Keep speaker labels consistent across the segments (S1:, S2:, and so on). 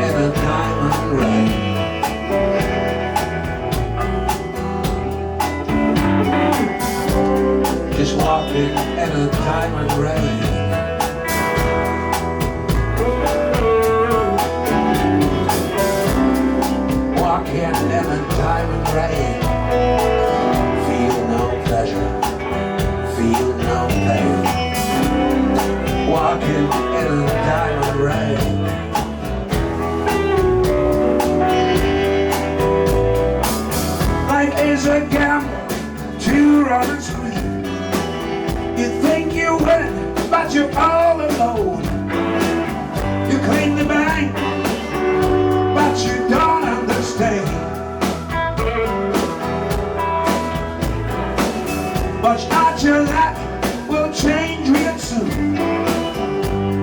S1: in a diamond rain. Just walking in a diamond rain. Walking in a diamond rain. Feel no pleasure, feel no pain. Walking in a diamond rain. Life is a gamble to run and scream. You think you win, but you're all alone. You clean the bank, but you don't understand. Watch out, your luck will change real soon.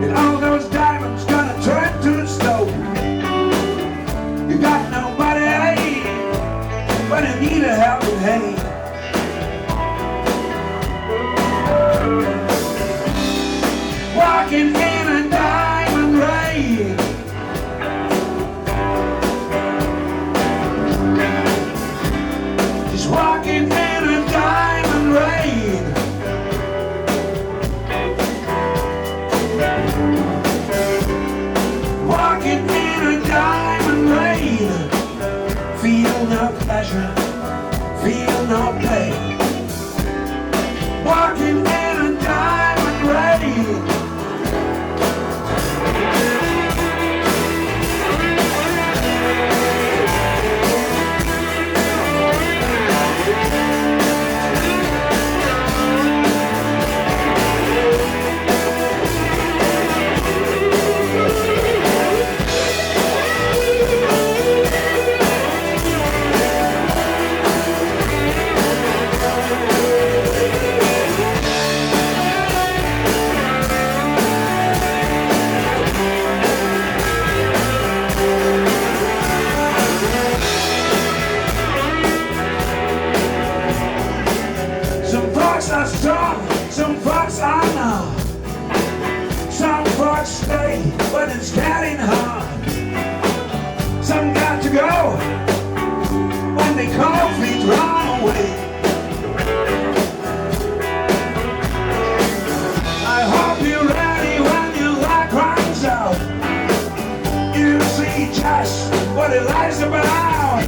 S1: And all those diamonds gonna turn to stone. You got nobody, but you need a helping hand. Walking in a diamond rain. Just walking in a diamond rain. Walking in a diamond rain. Feel no pleasure, feel no pain. Walking in a diamond rain. Some folks I know, some folks stay when it's getting hard. Some got to go when the cold feet run away. I hope you're ready when your luck runs out. You see just what it lies about.